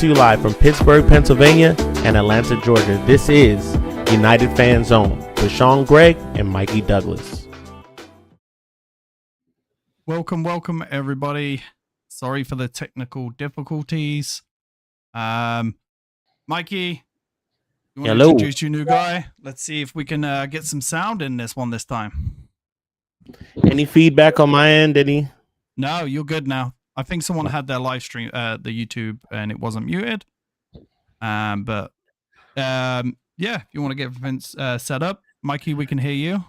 to you live from Pittsburgh, Pennsylvania and Atlanta, Georgia. This is United Fan Zone with Sean Gregg and Mikey Douglas. Welcome, everybody. Sorry for the technical difficulties. Mikey, you want to introduce your new guy? Let's see if we can get some sound in this one this time. Any feedback on my end? No, you're good now. I think someone had their live stream, the YouTube, and it wasn't muted. Yeah, if you want to get everything set up, Mikey, we can hear you.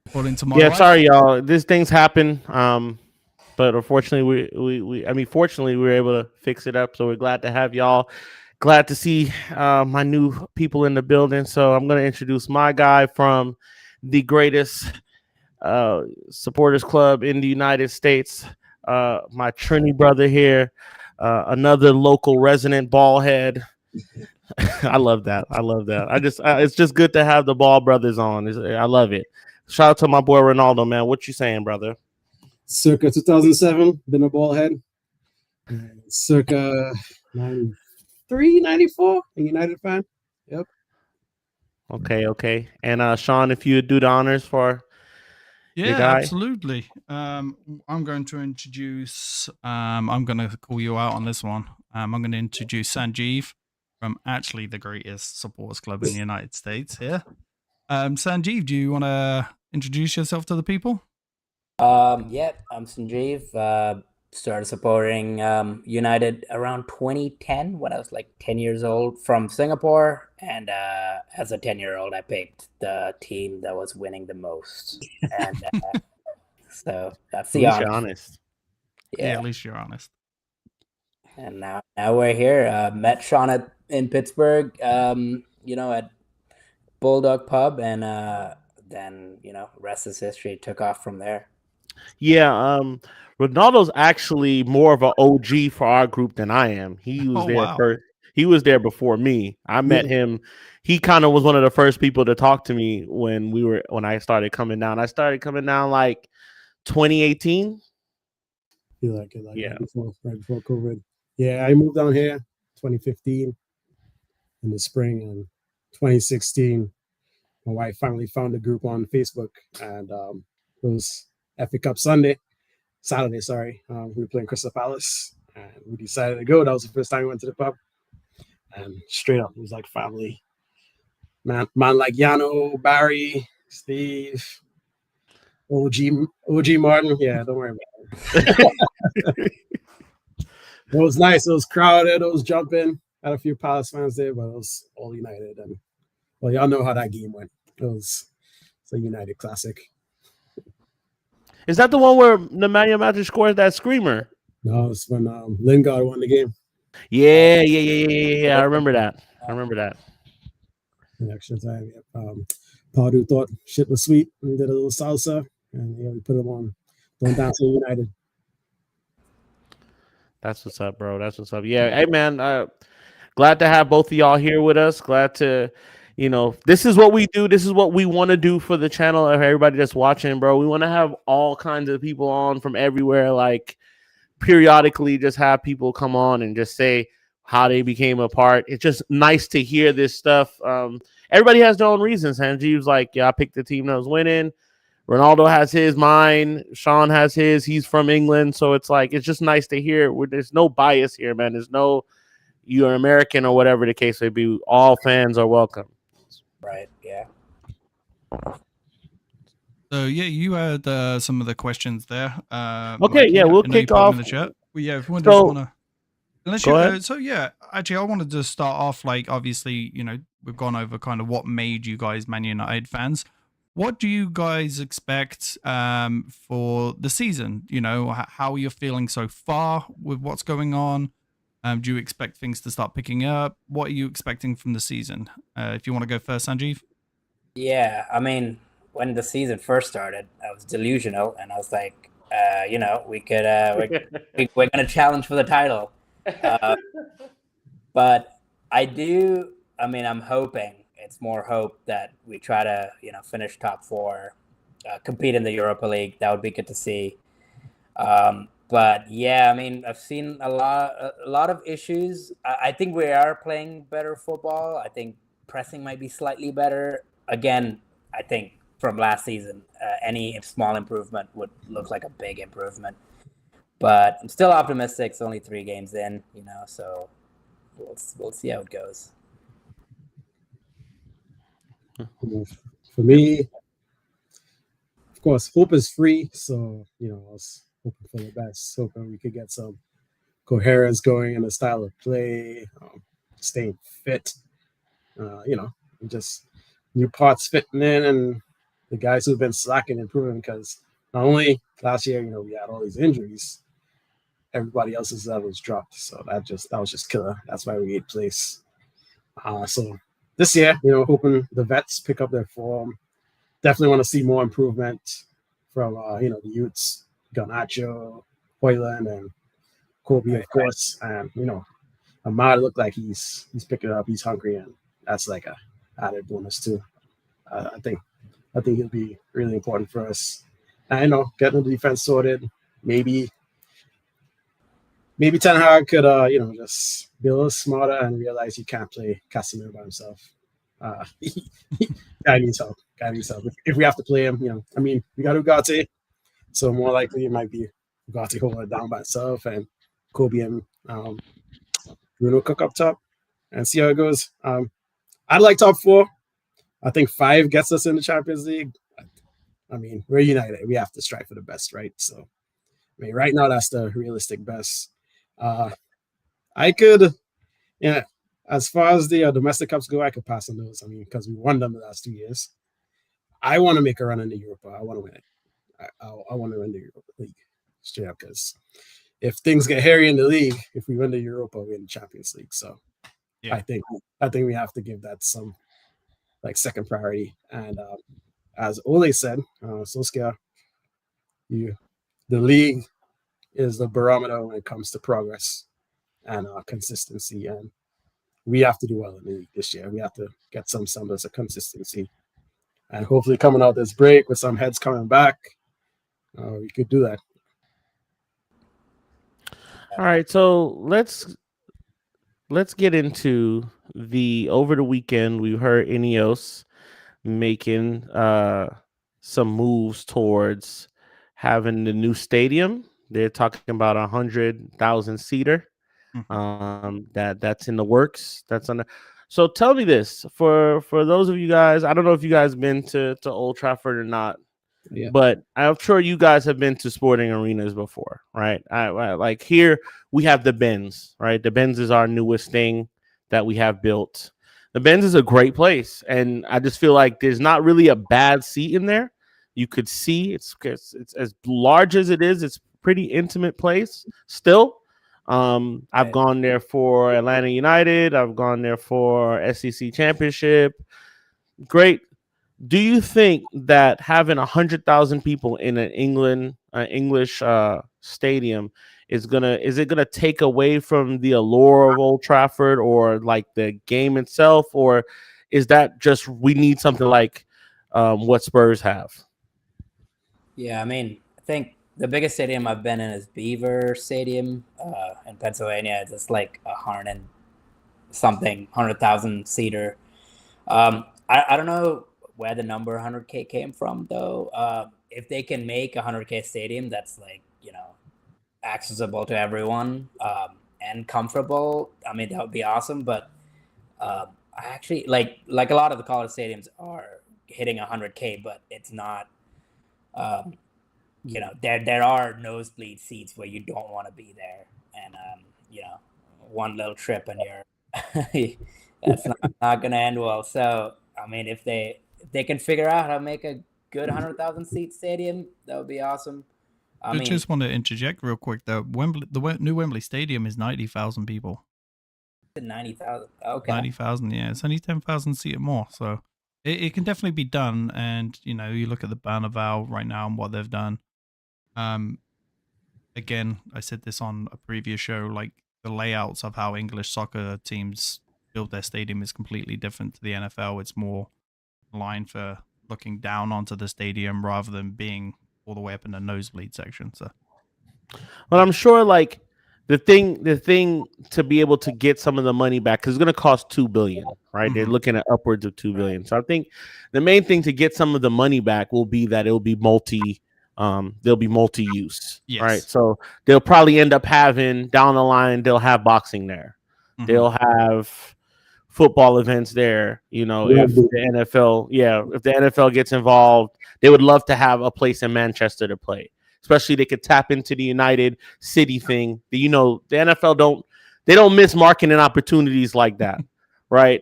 According to my wife. Sorry, y'all. These things happen. But unfortunately, fortunately, we were able to fix it up. So we're glad to have y'all. Glad to see my new people in the building. So I'm going to introduce my guy from the greatest supporters club in the United States. My Trini brother here, another local resident ball head. I love that. It's just good to have the Ball brothers on. I love it. Shout out to my boy Ronaldo, man. What you saying, brother? Circa 2007, been a ball head. Circa 93, 94, a United fan. Yep. Okay. And Sean, if you would do the honors for your guy. Absolutely. I'm going to introduce. I'm going to call you out on this one. I'm going to introduce Sanjeev from actually the greatest supporters club in the United States here. Sanjeev, do you want to introduce yourself to the people? I'm Sanjeev. Started supporting United around 2010 when I was like 10 years old from Singapore. And as a 10-year-old, I picked the team that was winning the most. And so that's the honest. Yeah, at least you're honest. And now we're here. Met Sean in Pittsburgh, at Bulldog Pub. And then, rest is history. Took off from there. Yeah, Ronaldo's actually more of an OG for our group than I am. He was first. He was there before me. I met him. He kind of was one of the first people to talk to me when I started coming down. I started coming down like 2018. Right before COVID. Yeah, I moved down here 2015 in the spring, and 2016 my wife finally found a group on Facebook, and it was FA Cup Saturday. We were playing Crystal Palace, and we decided to go. That was the first time we went to the pub, and straight up, it was like family. Man like Yano, Barry, Steve, OG Martin. Yeah, don't worry about it. It was nice. It was crowded. It was jumping. Had a few Palace fans there, but it was all United. And well, y'all know how that game went. It's a United classic. Is that the one where Nemanja Matic scores that screamer? No, it's when Lingard won the game. Yeah. I remember that. In extra time, Pardew thought shit was sweet and did a little salsa, and we put him on Don't Dance with United. That's what's up, bro. That's what's up. Yeah, hey man, glad to have both of y'all here with us. Glad to, this is what we do. This is what we want to do for the channel. Everybody that's watching, bro, we want to have all kinds of people on from everywhere. Like periodically, just have people come on and just say how they became a part. It's just nice to hear this stuff. Everybody has their own reasons. Sanjeev's like, yeah, I picked the team that was winning. Ronaldo has his, mine. Sean has his. He's from England. So it's like, it's just nice to hear. There's no bias here, man. There's no, you're American or whatever the case may be. All fans are welcome. Right, yeah. So, yeah, you had some of the questions there. Okay, yeah, we'll kick off. In the chat. Well, yeah, if you want to... Actually, I wanted to start off, like, obviously, we've gone over kind of what made you guys Man United fans. What do you guys expect for the season? How are you feeling so far with what's going on? Do you expect things to start picking up? What are you expecting from the season? If you want to go first, Sanjeev. Yeah, I mean, when the season first started, I was delusional, and I was like, we could, we're gonna challenge for the title. But I'm hoping. It's more hope that we try to, finish top four, compete in the Europa League. That would be good to see. But yeah, I mean, I've seen a lot of issues. I think we are playing better football. I think pressing might be slightly better. Again, I think from last season, any small improvement would look like a big improvement. But I'm still optimistic. It's only 3 games in, so we'll see how it goes. For me, of course, hope is free. So, I was hoping for the best, hoping we could get some coherence going in the style of play, staying fit, just new parts fitting in, and the guys who've been slacking improving, because not only last year, we had all these injuries, everybody else's levels dropped. So that was just killer. That's why we 8th place. So this year, hoping the vets pick up their form. Definitely want to see more improvement from the youths, Garnacho, Hoyland, and Kobe, of course. And Ahmad looked like he's picking it up. He's hungry, and that's like a added bonus too. I think he'll be really important for us. And getting the defense sorted. Maybe Ten Hag could just be a little smarter and realize he can't play Casemiro by himself. Guy needs help. If we have to play him, we got Ugarte, so more likely it might be Ugarte holding it down by himself, and Kobe and Bruno cook up top, and see how it goes. I'd like top 4. I think 5 gets us in the Champions League. I mean, we're United. We have to strive for the best, right? So, right now that's the realistic best. I could, as far as the domestic cups go, I could pass on those. Because we won them the last 2 years. I want to make a run in the Europa. I want to win it. I want to win the Europa League straight up, because if things get hairy in the league, if we win the Europa, we win the Champions League. So yeah. I think we have to give that some second priority. And as Ole said, Solskjaer, the league is the barometer when it comes to progress and consistency, and we have to do well in the league this year. We have to get some semblance of consistency, and hopefully coming out this break with some heads coming back, we could do that. All right, so let's get into the over the weekend. We heard Ineos making some moves towards having the new stadium. They're talking about 100,000 seater. That's in the works. That's on the. So tell me this, for those of you guys, I don't know if you guys been to Old Trafford or not. Yeah. But I'm sure you guys have been to sporting arenas before, right? I like here we have the Benz, right? The Benz is our newest thing that we have built. The Benz is a great place, and I just feel like there's not really a bad seat in there. You could see it's as large as it is. It's a pretty intimate place still. I've gone there for Atlanta United. I've gone there for SEC Championship. Great. Do you think that having 100,000 people in an English stadium is it gonna take away from the allure of Old Trafford, or like the game itself, or is that just we need something like what Spurs have? Yeah, I think the biggest stadium I've been in is Beaver Stadium in Pennsylvania. It's like 100,000 seater. I don't know where the number 100K came from, though. If they can make 100K stadium that's accessible to everyone and comfortable, that would be awesome. But I actually like a lot of the college stadiums are hitting 100K, but it's not. There are nosebleed seats where you don't want to be there, and one little trip and you're that's not going to end well. So if they can figure out how to make a good 100,000 seat stadium, that would be awesome. I just want to interject real quick though. The new Wembley Stadium is 90,000 people. 90,000. Okay. 90,000. Yeah, it's only 10,000 seat more. So it can definitely be done. And you look at the Bernabeu right now and what they've done. Again, I said this on a previous show. Like the layouts of how English soccer teams build their stadium is completely different to the NFL. It's more line for looking down onto the stadium rather than being all the way up in the nosebleed section. So But I'm sure like the thing to be able to get some of the money back because it's going to cost 2 billion, right? They're Mhm. looking at upwards of 2 billion. So I think the main thing to get some of the money back will be that it'll be they'll be multi-use, right? Yes. So they'll probably end up having down the line they'll have boxing there, Mhm. they'll have football events there. If Rugby. if the NFL gets involved, they would love to have a place in Manchester to play. Especially they could tap into the United City thing. The NFL don't miss marketing opportunities like that, right?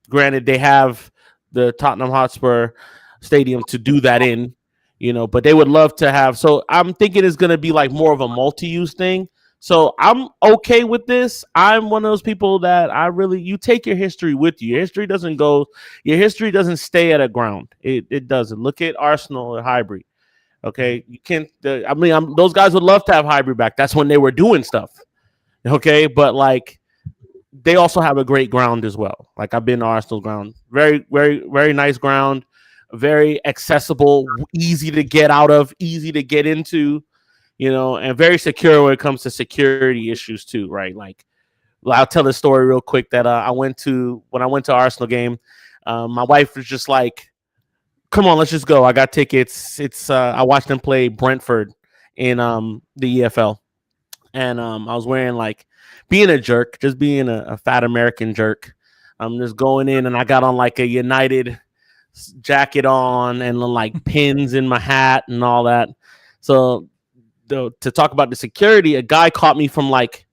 Granted, they have the Tottenham Hotspur Stadium to do that in, but they would love to have. So I'm thinking it's going to be like more of a multi-use thing. So I'm okay with this. I'm one of those people that you take your history with you. Your history doesn't stay at a ground. It doesn't. Look at Arsenal or Highbury. Okay, you can't. Those guys would love to have Highbury back. That's when they were doing stuff. Okay, but like they also have a great ground as well. Like I've been to Arsenal ground, very, very, very nice ground, very accessible, easy to get out of, easy to get into, and very secure when it comes to security issues too, right? Like I'll tell the story real quick that when I went to Arsenal game, my wife was just like, come on, let's just go. I got tickets. I watched them play Brentford in the EFL, and I was wearing like being a jerk, just being a fat American jerk. I'm just going in, and I got on like a United jacket on, and like pins in my hat and all that. So to talk about the security, a guy caught me from like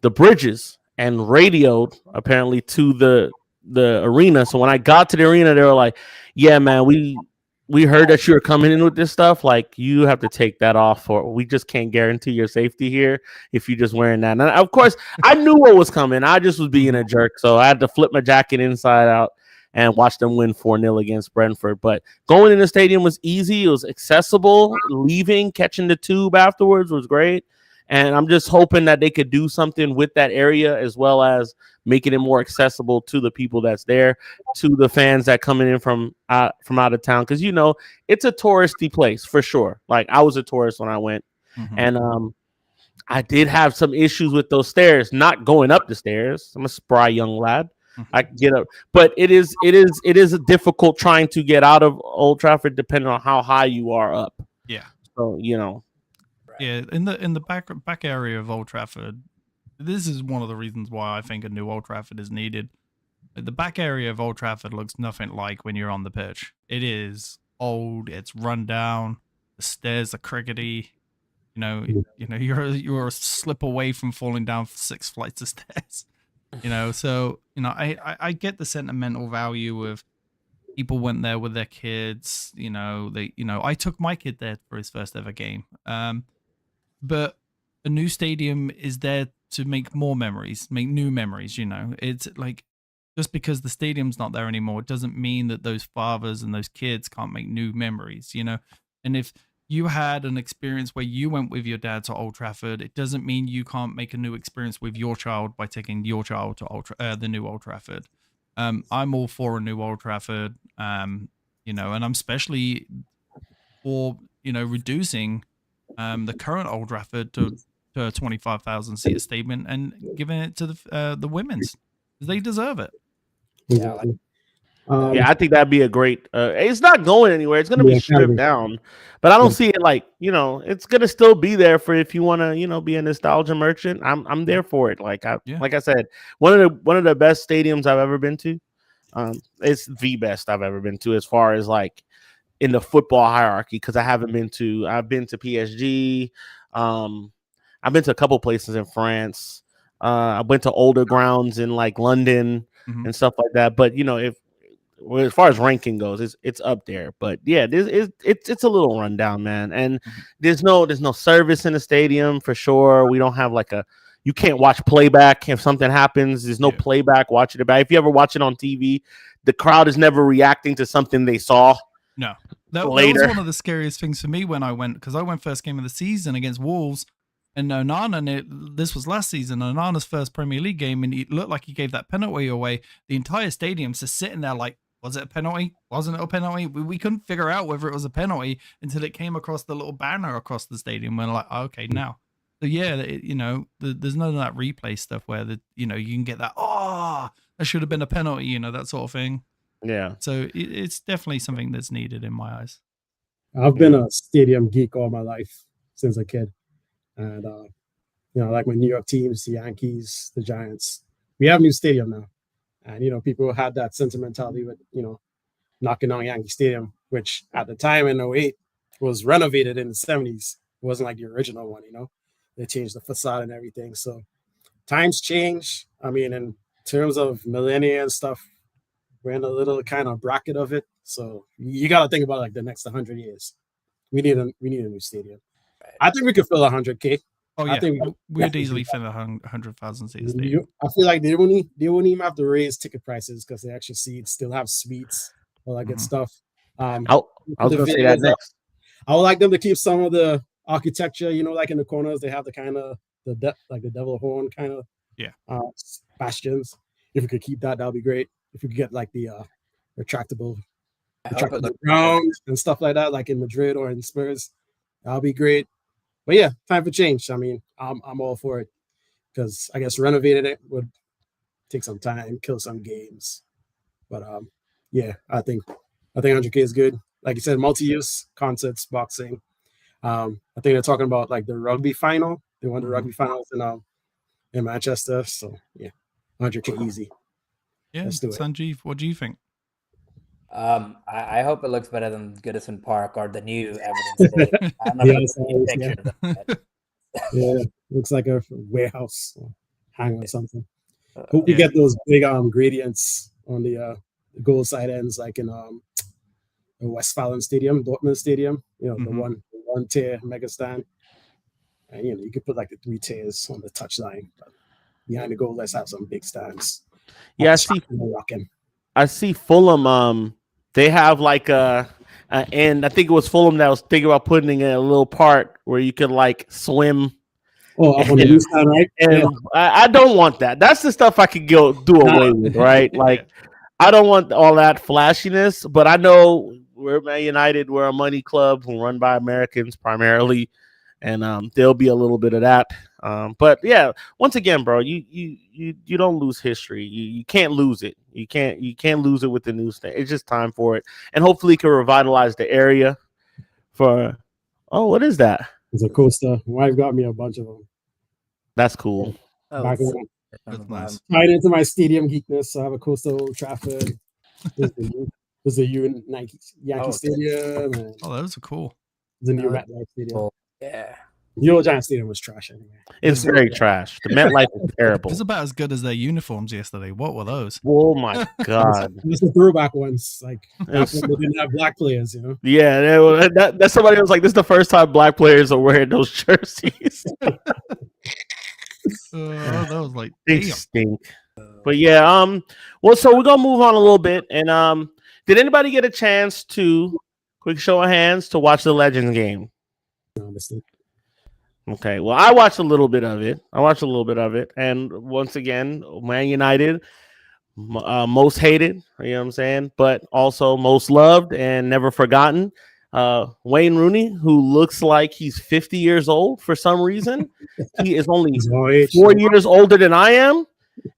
the bridges and radioed apparently to the arena. So when I got to the arena, they were like, "Yeah, man, we heard that you were coming in with this stuff. Like, you have to take that off, or we just can't guarantee your safety here if you're just wearing that." And of course, I knew what was coming. I just was being a jerk, so I had to flip my jacket inside out and watch them win 4-0 against Brentford. But going in the stadium was easy. It was accessible. Leaving, catching the tube afterwards was great. And I'm just hoping that they could do something with that area as well as making it more accessible to the people that's there, to the fans that coming in from out of town. Because, it's a touristy place for sure. Like I was a tourist when I went. Mhm. And I did have some issues with those stairs, not going up the stairs. I'm a spry young lad. Mhm. I can get up, but it is difficult trying to get out of Old Trafford depending on how high you are up. Yeah. So, Yeah, in the back area of Old Trafford, this is one of the reasons why I think a new Old Trafford is needed. The back area of Old Trafford looks nothing like when you're on the pitch. It is old, it's run down, the stairs are crickety. You're a slip away from falling down 6 flights of stairs. So I get the sentimental value of people went there with their kids. I took my kid there for his first ever game. But a new stadium is there to make more memories, make new memories. It's like just because the stadium's not there anymore, it doesn't mean that those fathers and those kids can't make new memories. And if you had an experience where you went with your dad to Old Trafford, it doesn't mean you can't make a new experience with your child by taking your child to the new Old Trafford. I'm all for a new Old Trafford, and I'm especially for reducing the current Old Trafford to a 25,000 seat stadium and giving it to the women's. They deserve it. Exactly. Yeah, I think that'd be a great. It's not going anywhere. It's going to be stripped down, but I don't see it like it's going to still be there for if you want to be a nostalgia merchant. I'm there for it. Like I said, one of the best stadiums I've ever been to. It's the best I've ever been to as far as like in the football hierarchy because I've been to PSG. I've been to a couple places in France. I went to older grounds in like London and stuff like that. But as far as ranking goes, it's up there. But yeah, it's a little rundown, man. And there's no service in the stadium for sure. We don't have like you can't watch playback if something happens. There's no playback watching it back. If you ever watch it on TV, the crowd is never reacting to something they saw. No, that was one of the scariest things for me when I went, because I went first game of the season against Wolves, and Onana, this was last season, Onana's first Premier League game, and it looked like he gave that penalty away. The entire stadium's just sitting there like, Was it a penalty? Wasn't it a penalty? We couldn't figure out whether it was a penalty until it came across the little banner across the stadium. We're like, okay, now. So yeah, there's none of that replay stuff where you can get that, that should have been a penalty, that sort of thing. Yeah. So it's definitely something that's needed in my eyes. I've been a stadium geek all my life since a kid. And, like my New York teams, the Yankees, the Giants, we have a new stadium now. And, people had that sentimentality with, knocking down Yankee Stadium, which at the time in 08 was renovated in the 70s. It wasn't like the original one, They changed the facade and everything. So times change. I mean, in terms of millennia and stuff, we're in a little kind of bracket of it. So you got to think about like the next 100 years. We need a new stadium. I think we could fill 100K. Oh yeah, I think we'd easily fill 100,000 seats. I feel like they wouldn't even have to raise ticket prices because the extra seats still have suites, all that good stuff. I was going to say that next. I would like them to keep some of the architecture, like in the corners, they have the kind of like the devil horn kind of bastions. If we could keep that would be great. If we could get like the retractable ground and stuff like that, like in Madrid or in Spurs, that'll be great. But yeah, time for change. I mean, I'm all for it because I guess renovating it would take some time, kill some games. But yeah, I think 100K is good. Like you said, multi-use concerts, boxing. I think they're talking about like the rugby final. They won the rugby finals in Manchester. So yeah, 100K easy. Yeah, Sanjeev, what do you think? I hope it looks better than Goodison Park or the new Evidence Day. I'm not going to see a picture of that. Yeah, looks like a warehouse hang or something. Hope we get those big gradients on the goal side ends, like in the Westfalen Stadium, Dortmund Stadium. The one tier mega stand, and you could put like the 3 tiers on the touchline. But behind the goal, let's have some big stands. Yeah, I see Fulham. They have like and I think it was Fulham that was thinking about putting in a little part where you could like swim. Oh, up on the east side, right? And I don't want that. That's the stuff I could do away with, right? Like, I don't want all that flashiness, but I know we're Man United. We're a money club run by Americans primarily, and there'll be a little bit of that. But yeah, once again, bro, you don't lose history. You can't lose it. You can't lose it with the new state. It's just time for it, and hopefully, it can revitalize the area. What is that? It's a coaster. My wife got me a bunch of them. That's cool. Right into my stadium geekness. I have a coaster Old Trafford. There's a Yankee Stadium. And those are cool. The new MetLife Stadium. Yeah. The old Giant Stadium was trash anyway. It's very trash. The MetLife is terrible. It was about as good as their uniforms yesterday. What were those? Oh my god! It was the throwback ones. Like they didn't have black players, Yeah, that's somebody was like, "This is the first time black players are wearing those jerseys." That was like they stink. But yeah, well, so we're gonna move on a little bit. And did anybody get a chance to, quick show of hands, to watch the Legends game? Honestly. Okay, well, I watched a little bit of it. And once again, Man United, most hated, you know what I'm saying, but also most loved and never forgotten. Wayne Rooney, who looks like he's 50 years old for some reason. He is only 4 years older than I am,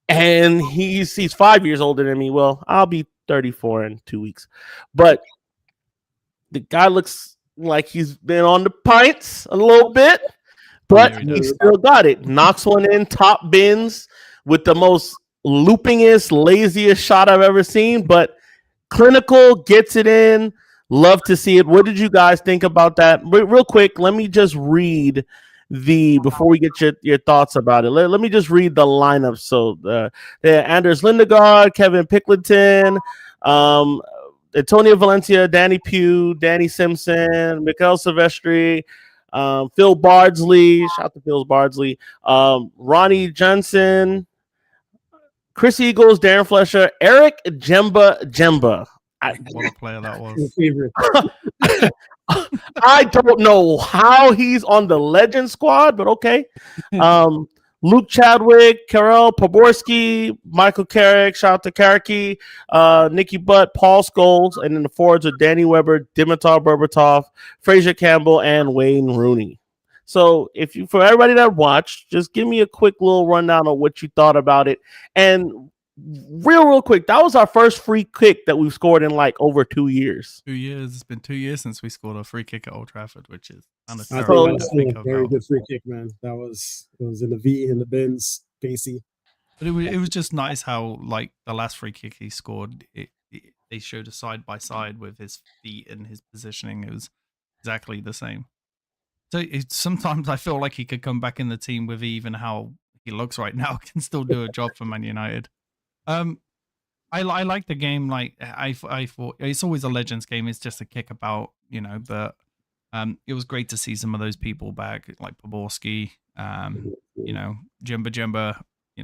and he's 5 years older than me. Well, I'll be 34 in 2 weeks, but the guy looks like he's been on the pints a little bit. But he still got it. Knocks one in, top bins with the most loopingest, laziest shot I've ever seen. But clinical, gets it in. Love to see it. What did you guys think about that? Real quick, let me just read before we get your thoughts about it. Let me just read the lineup. So Anders Lindegaard, Kevin Picklington, Antonio Valencia, Danny Pugh, Danny Simpson, Mikael Silvestri, Phil Bardsley, shout out to Phil Bardsley, Ronnie Johnson, Chris Eagles, Darren Flesher, Eric Jemba. What a player that was. I don't know how he's on the Legend squad, but okay. Luke Chadwick, Karel Poborski, Michael Carrick, shout out to Karaki, Nicky Butt, Paul Scholes, and then the forwards are Danny Weber, Dimitar Berbatov, Fraser Campbell, and Wayne Rooney. So for everybody that watched, just give me a quick little rundown of what you thought about it. And real quick, that was our first free kick that we've scored in like over 2 years. 2 years. It's been 2 years since we scored a free kick at Old Trafford, which is kind of I terrible think to that's think a very about. good free kick, man. It was in the V, in the bins, pacey. But it was just nice how, like, the last free kick he scored, they showed a side by side with his feet and his positioning. It was exactly the same. So sometimes I feel like he could come back in the team with even how he looks right now, can still do a job for Man United. I like the game. Like I thought, it's always a Legends game. It's just a kick about, but it was great to see some of those people back, like Poborski, Jemba.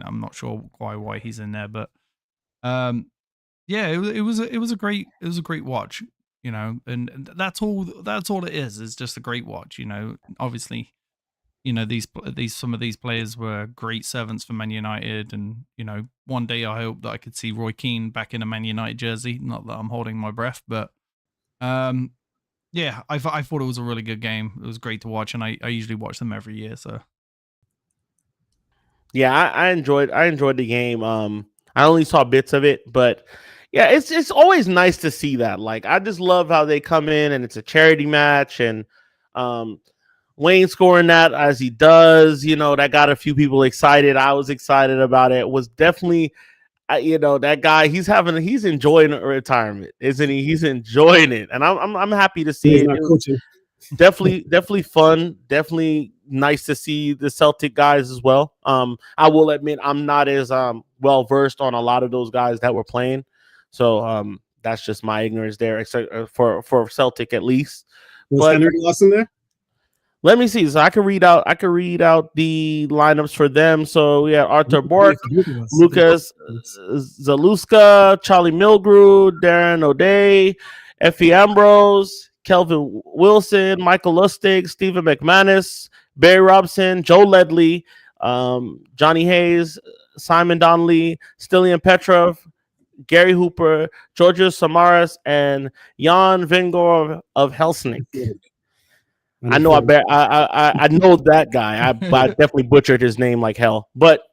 I'm not sure quite why he's in there, but yeah, it was a great watch, and that's all it is. It's just a great watch, Obviously, these some of these players were great servants for Man United, and one day I hope that I could see Roy Keane back in a Man United jersey. Not that I'm holding my breath, but yeah, I thought it was a really good game. It was great to watch, and I usually watch them every year. So yeah, I enjoyed the game. I only saw bits of it, but yeah, it's always nice to see that. Like, I just love how they come in and it's a charity match, and Wayne scoring that as he does, that got a few people excited. I was excited about it. It was definitely, that guy. He's enjoying retirement, isn't he? He's enjoying it, and I'm happy to see it. Definitely fun. Definitely nice to see the Celtic guys as well. I will admit I'm not as well versed on a lot of those guys that were playing, so that's just my ignorance there, except for Celtic at least. Was Henry Lawson there? Let me see. So I can read out the lineups for them. So we had Arthur Bork, Lucas Zaluska, Charlie Milgrew, Darren O'Day, Effie Ambrose, Kelvin Wilson, Michael Lustig, Stephen McManus, Barry Robson, Joe Ledley, Johnny Hayes, Simon Donnelly, Stilian Petrov, Gary Hooper, Georgios Samaras, and Jan Vingor of Helsinki. I know I know that guy. I definitely butchered his name like hell, but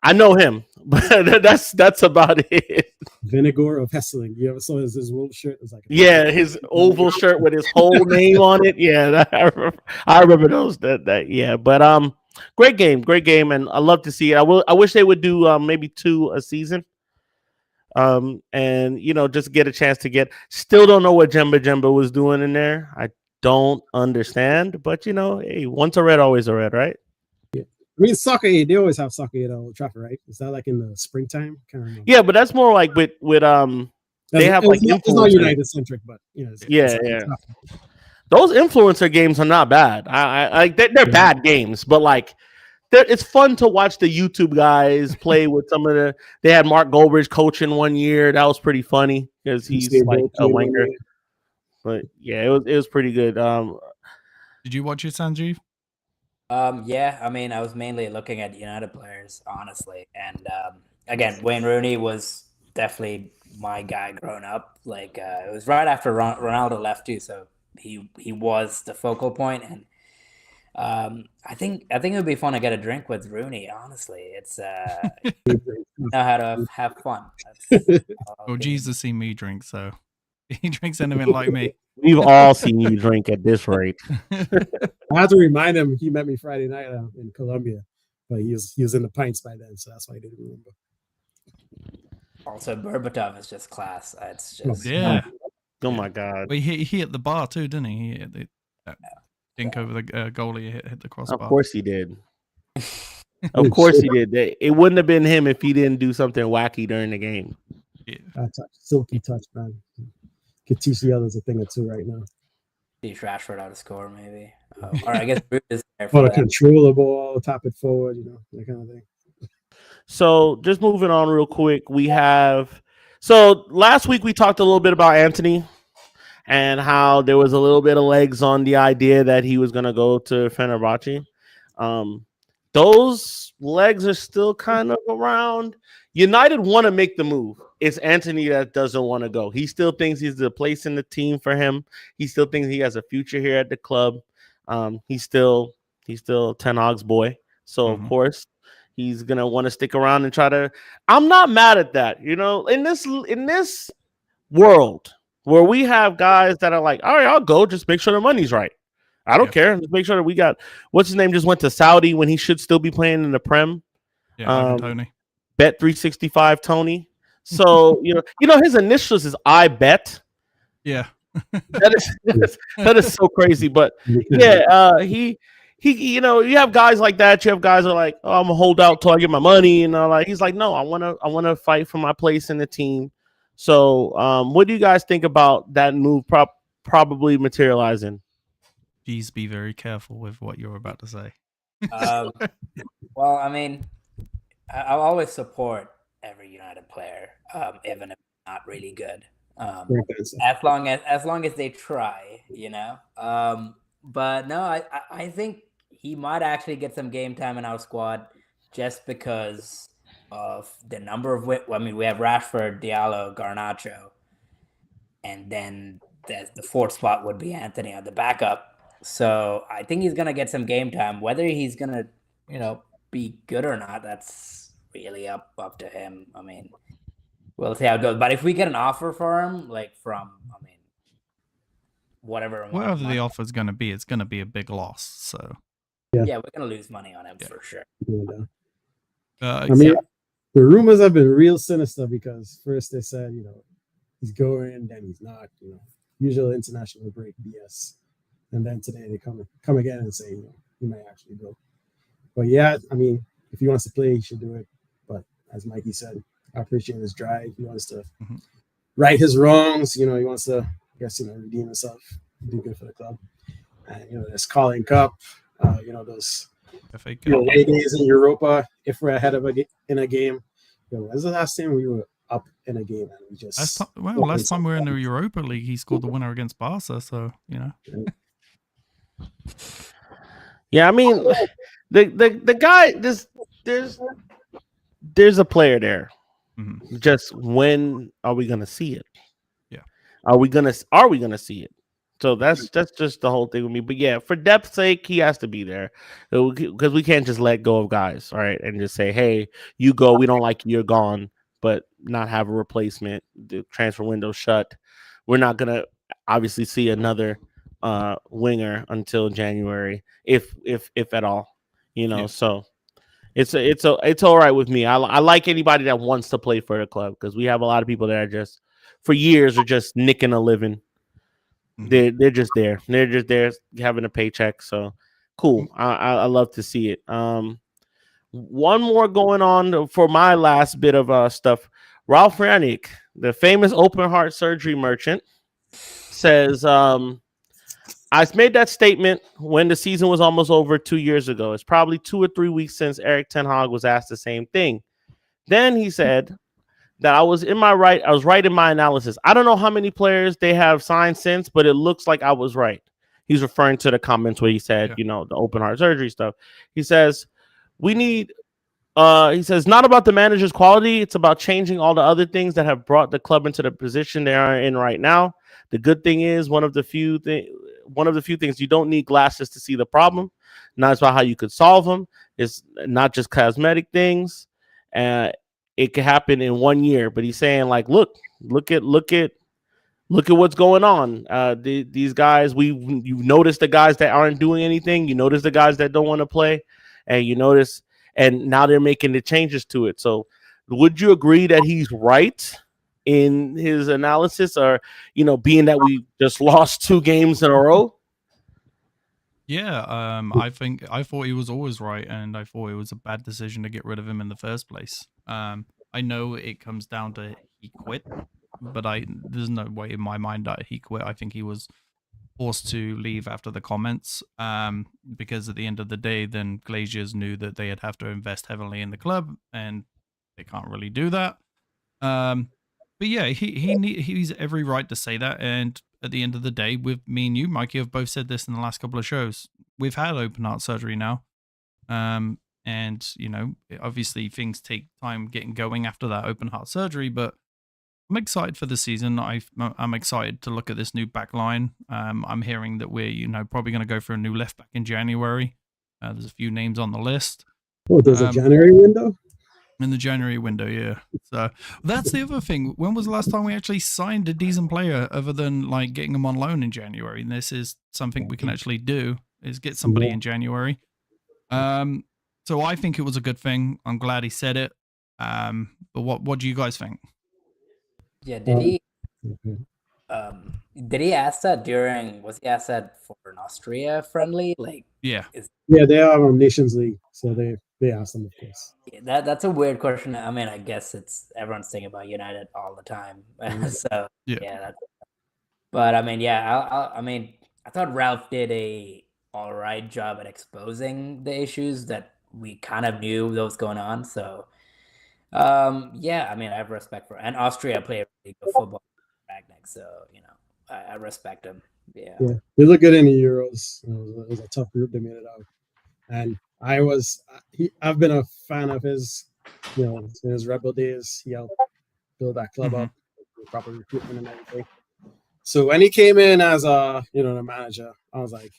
I know him. But that's about it. Vinegar of Hessling. You ever saw his oval shirt? It was like his oval shirt with his whole name on it. Yeah, I remember those. That yeah. But great game, and I love to see it. I wish they would do maybe 2 a season. And just get a chance to get. Still don't know what Jemba was doing in there. I don't understand, but hey, once a red, always a red, right? Yeah, I mean, soccer aid, they always have soccer aid at Old Trafford, right? Is that like in the springtime? Yeah, but that's more like with they have like it's not United centric, but yeah. Those influencer games are not bad. I they're bad games, but like it's fun to watch the YouTube guys play with some of the. They had Mark Goldbridge coaching one year. That was pretty funny because he's like a winger. But yeah, it was pretty good. Did you watch it, Sanjeev? Yeah, I mean, I was mainly looking at United players, honestly, and again, Wayne Rooney was definitely my guy growing up. Like it was right after Ronaldo left too, so he was the focal point, and I think it would be fun to get a drink with Rooney. Honestly, it's know how to have fun. Well, Jesus seen me drink, so. He drinks anything like me. We've all seen you drink at this rate. I have to remind him he met me Friday night in Colombia, but he was in the pints by then, so that's why I didn't remember. Also, Berbatov is just class. It's just Oh my god! But he hit the bar too, didn't he? He hit the dink over the goalie, hit the crossbar. Of course he did. Of course he did. It wouldn't have been him if he didn't do something wacky during the game. Yeah. Silky touch, man. Could teach the others a thing or two right now. Teach Rashford how to score, maybe. Or I guess Bruce is there for control the ball, tap it forward, that kind of thing. So just moving on real quick, so last week we talked a little bit about Anthony and how there was a little bit of legs on the idea that he was going to go to Fenerbahce. those legs are still kind of around. United want to make the move. It's Anthony that doesn't want to go. He still thinks he's the place in the team for him. He still thinks he has a future here at the club. He's still Ten Hag's boy. So of course he's gonna want to stick around and try to. I'm not mad at that. You know, in this world where we have guys that are like, all right, I'll go. Just make sure the money's right. I don't care. Let's make sure that we got what's his name just went to Saudi when he should still be playing in the Prem. Yeah, Tony. Bet 365 Tony. So you know his initials is I bet. Yeah. that is so crazy. But yeah, he you know, you have guys like that. You have guys that are like, oh, I'm gonna hold out till I get my money, and like he's like, no, I wanna fight for my place in the team. So what do you guys think about that move probably materializing? Please be very careful with what you're about to say. Well, I mean, I'll always support every United player, even if not really good. As long as they try, you know. But no, I think he might actually get some game time in our squad just because of the number of. I mean, we have Rashford, Diallo, Garnacho, and then the fourth spot would be Anthony on the backup. So I think he's gonna get some game time. Whether he's gonna, you know, be good or not, that's really up to him. I mean, we'll see how it goes. But if we get an offer for him, like from, I mean, whatever the offer is going to be, it's going to be a big loss. So yeah, we're going to lose money on him for sure. I mean, the rumors have been real sinister because first they said, you know, he's going, then he's not. You know, usual international break BS, and then today they come again and say, you know, he might actually go. But yeah, I mean, if he wants to play, he should do it. But as Mikey said, I appreciate his drive. He wants to right his wrongs. You know, he wants to, I guess, you know, redeem himself, do good for the club. And, you know, this Carling Cup, you know, those away days in Europa, if we're ahead of in a game. You know, when's the last time we were up in a game and we just... last time we were in the Europa League, he scored the winner against Barca, so, you know. Yeah, I mean, the guy, there's a player there. Just when are we gonna see it? Yeah, are we gonna see it? So that's just the whole thing with me. But yeah, for depth's sake, he has to be there because we can't just let go of guys, all right, and just say, hey, you go, we don't like you, you're gone, but not have a replacement. The transfer window shut. We're not gonna obviously see another winger until January, if at all, you know. So it's all right with me. I like anybody that wants to play for the club because we have a lot of people that are just for years are just nicking a living. They're just there. They're just there having a paycheck. So cool. I love to see it. One more going on for my last bit of stuff. Ralf Rangnick, the famous open heart surgery merchant, says I made that statement when the season was almost over 2 years ago. It's probably 2 or 3 weeks since Erik ten Hag was asked the same thing. Then he said that I was right in my analysis. I don't know how many players they have signed since, but it looks like I was right. He's referring to the comments where he said, you know, the open heart surgery stuff. He says, he says, not about the manager's quality. It's about changing all the other things that have brought the club into the position they are in right now. The good thing is one of the few things you don't need glasses to see the problem. Not about how you could solve them. It's not just cosmetic things. It could happen in 1 year. But he's saying, like, look at what's going on. These guys, you've noticed the guys that aren't doing anything. You notice the guys that don't want to play, and you notice, and now they're making the changes to it. So, would you agree that he's right in his analysis, or, you know, being that we just lost 2 games in a row? Yeah, I thought he was always right, and I thought it was a bad decision to get rid of him in the first place. I know it comes down to he quit, but there's no way in my mind that he quit. I think he was forced to leave after the comments, because at the end of the day, then Glaziers knew that they'd have to invest heavily in the club, and they can't really do that. But yeah, he's every right to say that. And at the end of the day, with me and you, Mikey, have both said this in the last couple of shows. We've had open heart surgery now. And, obviously things take time getting going after that open heart surgery, but I'm excited for the season. I'm excited to look at this new back line. I'm hearing that we're, probably going to go for a new left back in January. There's a few names on the list. Oh, there's a January window? In the January window, yeah. So that's the other thing. When was the last time we actually signed a decent player other than like getting them on loan in January? And this is something we can actually do, is get somebody in January. So I think it was a good thing. I'm glad he said it. But what do you guys think? Yeah, did he ask that was he asked that for an Austria friendly? Like, yeah, they are on Nations League, so they asked them, of course. Yeah, that's a weird question. I mean, I guess everyone's thinking about United all the time. So yeah, but I mean, yeah, I mean, I thought Ralph did a all right job at exposing the issues that we kind of knew that was going on. So yeah, I mean, I have respect for, and Austria play really good football, Ragnick, so I respect him. Yeah, they look good in the Euros. It was a tough group they made it out, and I've been a fan of his, in his Rebel days. He helped build that club up, proper recruitment and everything. So when he came in as the manager, I was like,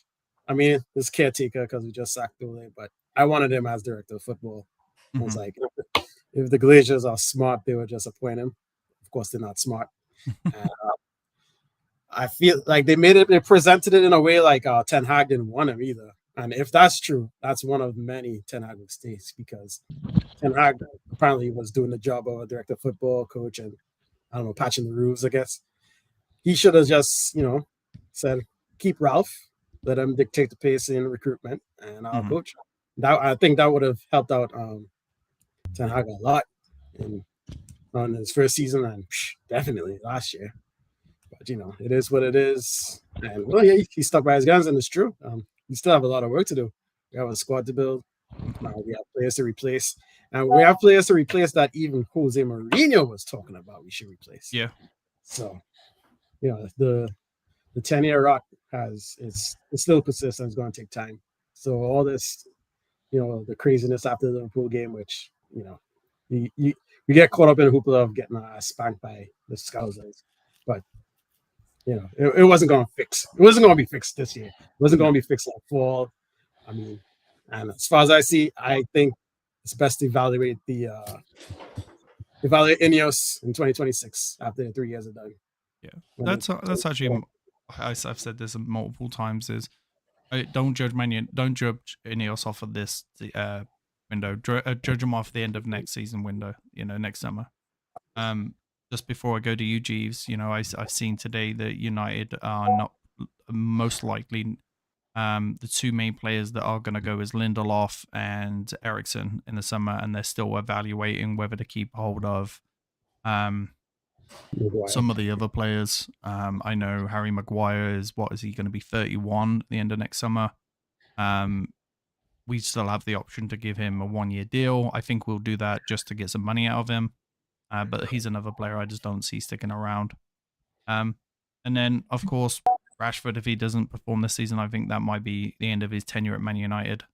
I mean, this caretaker because we just sacked Ole, but I wanted him as director of football. I was like, if the Glazers are smart, they would just appoint him. Of course, they're not smart. I feel like they presented it in a way like Ten Hag didn't want him either. And if that's true, that's one of many Ten Hag mistakes, because Ten Hag apparently was doing the job of a director of football coach and, I don't know, patching the roofs, I guess. He should have just, said, keep Ralph, let him dictate the pace in recruitment, and I'll coach. I think that would have helped out Ten Hag a lot on his first season, and definitely last year. But, it is what it is. And, well, yeah, he stuck by his guns, and it's true. We still have a lot of work to do. We have a squad to build. We have players to replace. And we have players to replace that even Jose Mourinho was talking about we should replace. Yeah. So, the 10-year rot it's still persistent. It's going to take time. So all this, the craziness after the Liverpool game, which, you get caught up in a hoopla of getting spanked by the Scousers. But, it wasn't going to fix. It wasn't going to be fixed this year. It wasn't going to be fixed like fall. I mean, and as far as I see, I think it's best to evaluate Ineos in 2026 after the 3 years are done. Yeah, that's actually, I've said this multiple times, is don't judge Ineos off of this window. Judge them off the end of next season window, next summer. Just before I go to you, Jeeves, I've seen today that United are not most likely the two main players that are going to go is Lindelof and Eriksen in the summer, and they're still evaluating whether to keep hold of some of the other players. I know Harry Maguire is he going to be 31 at the end of next summer? We still have the option to give him a 1-year deal. I think we'll do that just to get some money out of him. But he's another player I just don't see sticking around. And then, of course, Rashford, if he doesn't perform this season, I think that might be the end of his tenure at Man United,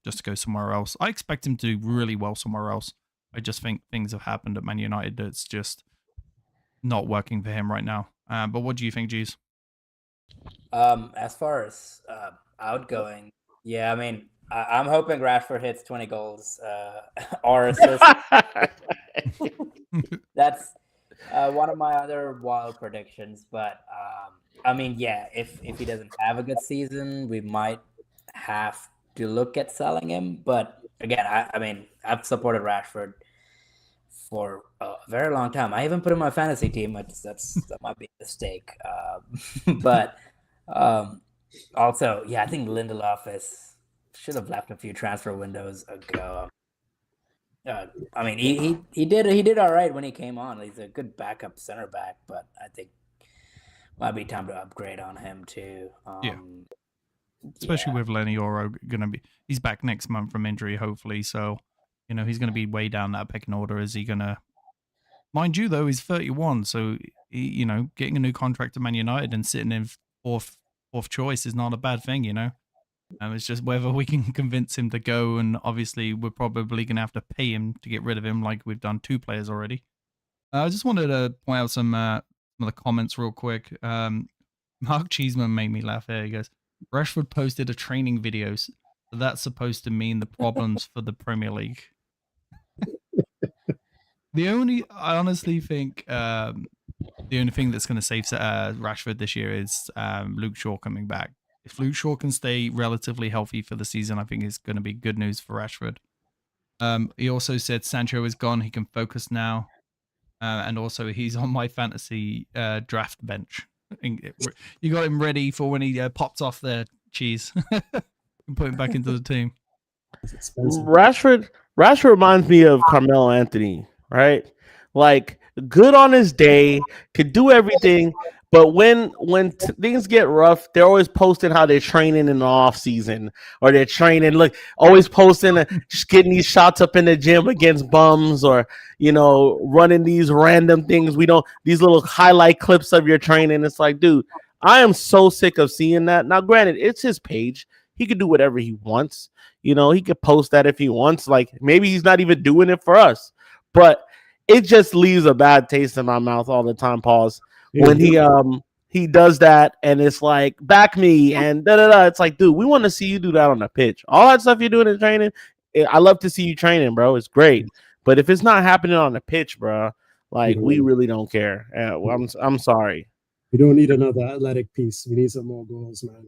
just to go somewhere else. I expect him to do really well somewhere else. I just think things have happened at Man United that's just not working for him right now. But what do you think, Jeez? As far as outgoing, yeah, I mean, I'm hoping Rashford hits 20 goals or assists. That's one of my other wild predictions. But I mean, yeah, if he doesn't have a good season, we might have to look at selling him. But again, I mean, I've supported Rashford for a very long time. I even put him in my fantasy team. That might be a mistake. But also, yeah, I think Lindelof should have left a few transfer windows ago. I mean, he did all right when he came on. He's a good backup center back, but I think might be time to upgrade on him too. Especially with Lenny Oro he's back next month from injury, hopefully. So, he's going to be way down that pecking order. Is he going to? Mind you, though, he's 31, so getting a new contract to Man United and sitting in fourth choice is not a bad thing. It's just whether we can convince him to go, and obviously we're probably going to have to pay him to get rid of him, like we've done 2 players already. I just wanted to point out some of the comments real quick. Mark Cheeseman made me laugh here. He goes, Rashford posted a training video. So that's supposed to mean the problems for the Premier League. I honestly think the only thing that's going to save Rashford this year is Luke Shaw coming back. If Luke Shaw can stay relatively healthy for the season, I think it's going to be good news for Rashford. He also said Sancho is gone. He can focus now. And also he's on my fantasy draft bench. You got him ready for when he pops off there, Cheese. And put him back into the team. Rashford reminds me of Carmelo Anthony, right? Like, good on his day, could do everything, but when things get rough, they're always posting how they're training in the off season, or they're training, always posting just getting these shots up in the gym against bums, or running these random things. These little highlight clips of your training. It's like, dude, I am so sick of seeing that. Now, granted, it's his page. He could do whatever he wants. He could post that if he wants. Like, maybe he's not even doing it for us, but it just leaves a bad taste in my mouth all the time, Pause. When he does that, and it's like, back me and da-da-da. It's like, dude, we want to see you do that on the pitch. All that stuff you're doing in training, I love to see you training, bro. It's great. But if it's not happening on the pitch, bro, like, we really don't care. I'm sorry. We don't need another athletic piece. We need some more goals, man.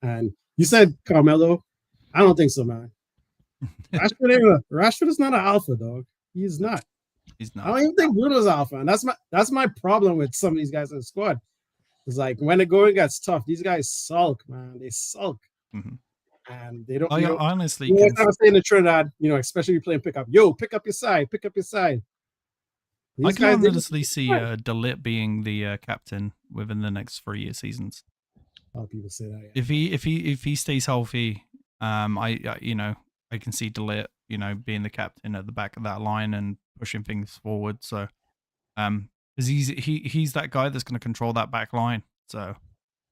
And you said Carmelo. I don't think so, man. Rashford is not an alpha, dog. He's not. He's not. I don't even think Bruno's alpha, and that's my problem with some of these guys in the squad. It's like, when the going gets tough, these guys sulk, man. They sulk, and they don't. Honestly, I was saying in Trinidad, especially if you're playing pickup. Yo, pick up your side. Pick up your side. I can honestly see De Ligt being the captain within the next 3 seasons. A lot of people say that. Yeah. If he stays healthy, I can see De Ligt, being the captain at the back of that line and pushing things forward. So, because he's that guy that's going to control that back line. So,